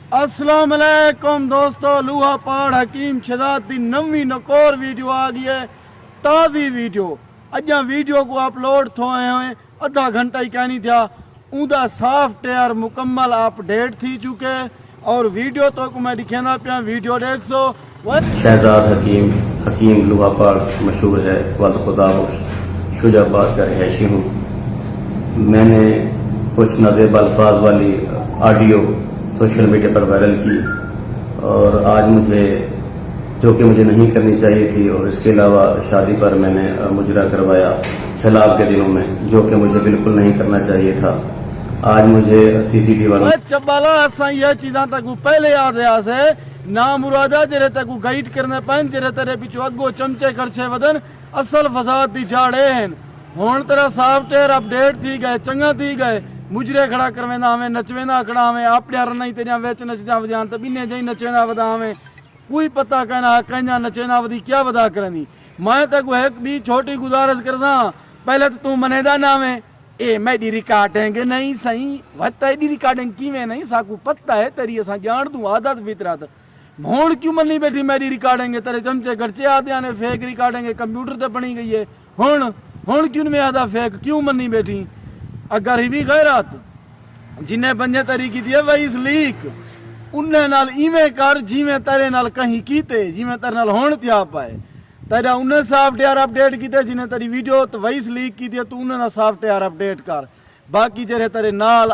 अस्सलाम वालेकुम दोस्तों, लूहा पहाड़ हकीम शहजाद की नवी नकोर वीडियो आ गई है। ताज़ी वीडियो अजा वीडियो को अपलोड थोए हुए आधा घंटा ही कहनी था। उदा सॉफ्टवेयर मुकम्मल अपडेट थी चुके और वीडियो तो को मैं दिखाना पिया। वीडियो देख सो। शहजाद हकीम लूहा पहाड़ मशहूर है। वद खुदा शुजाबाद का रहायशी हूँ। मैंने कुछ नाज़ेब अल्फाज वाली ऑडियो सोशल मीडिया पर वायरल की और आज मुझे जो कि मुझे नहीं करनी चाहिए थी, और इसके अलावा शादी पर मैंने मुजरा करवाया सैलाब के दिनों में, जो कि मुझे बिल्कुल नहीं करना चाहिए था। आज मुझे सीसीटीवी वालों चबाला असा ये चीज़ा तक पहले याद है ना मुरादा जरे तक गाइड करने पैन जरे तेरे पिछू अगो चमचे खर्चे वदन असल फसाद दी झाड़े हैं। हुण तेरा सॉफ्टवेयर अपडेट थी गए, चंगा थी गए, मुजरे खड़ा करवेंदा हमें, नचवेंदा खड़ा हमें, आपने रन तेरिया वेच नचदा वजान तो बिने जई नचवेंदा वदा हमें कोई पता कहना कहीं नचवेंदा वदी क्या वदा करनी। मैं तक एक भी छोटी गुजारिश करदा, पहले तो तू मनेदा ना में ए मेरी रिकॉर्डिंग नहीं सही वत एडी रिकॉर्डिंग किवें नहीं साकू पता है तेरी असा जान दूं आदत फितरत। हुण क्यों मनी बैठी मेरी रिकॉर्डिंग है तेरे चमचे खर्चे आदे ने फेक रिकॉर्डिंग कंप्यूटर ते बनी गई है। हुण क्यों में आदा फेक क्यों मनी बैठी। अगर ही भी गैरत जिन्हें बंजे तरी की थी वही लीक उन्हें नाल इवें कर जिवें तेरे नाल कहीं कीते, जिवें तेरे नाल होण त्या पाए। तेरा उन्हें सॉफ्टवेयर अपडेट कीते जिन्हें तेरी वीडियो तो वही लीक की थी, तू उन्हें सॉफ्टवेयर अपडेट कर। बाकी जेरे तेरे नाल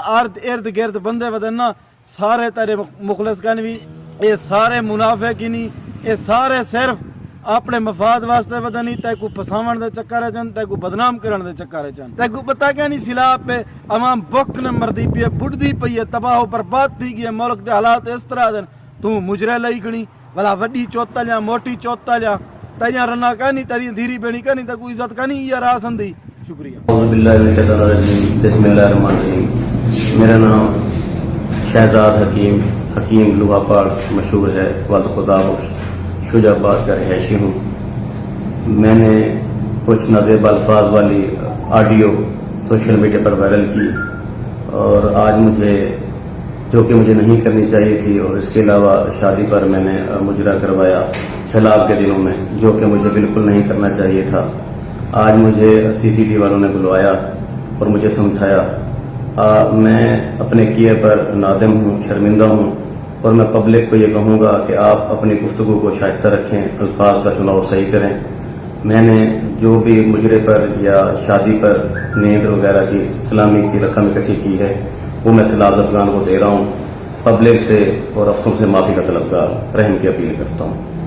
इर्द गिर्द बंदे वदन ना सारे तेरे मुखलिस कन भी ये सारे मुनाफे की नहीं, ये सारे सिर्फ अपने मफाद वास्ते वदनी तैकू फसावन दे चक्कर चन, तैकू बदनाम करन दे चक्कर चन। तैकू पता क्या नहीं सिला पे अवाम बुक न मरदी पई है, बुढ़दी पई है, तबाह बर्बाद थी गई है। मुल्क के हालात इस तरह दे तू मुजरे लई खणी भला वड्डी चोतल या मोटी चोतल या तैया रना कहनी तेरी धीरी बेणी कहनी तैकू इज्जत कहनी या रासंदी। शुक्रिया। बिस्मिल्लाहिर्रहमानिर्रहीम। मेरा नाम शहजाद हकीम लूहा पहाड़ मशहूर है। वद खुदा शुजाबाद का रहायशी हूँ। मैंने कुछ नाज़ेब अल्फाज वाली ऑडियो सोशल मीडिया पर वायरल की और आज मुझे जो कि मुझे नहीं करनी चाहिए थी, और इसके अलावा शादी पर मैंने मुजरा करवाया सैलाब के दिनों में, जो कि मुझे बिल्कुल नहीं करना चाहिए था। आज मुझे सीसीटीवी वालों ने बुलवाया और मुझे समझाया। मैं अपने किए पर नादिम हूँ, शर्मिंदा हूँ, और मैं पब्लिक को ये कहूँगा कि आप अपनी गुफ्तगू को शाइस्ता रखें, अल्फाज का चुनाव सही करें। मैंने जो भी मुजरे पर या शादी पर नींद वगैरह की सलामी की रकम इकट्ठी की है वो मैं सैलाब ज़दगान को दे रहा हूँ। पब्लिक से और अफसरों से माफ़ी का तलबगार रहम की अपील करता हूँ।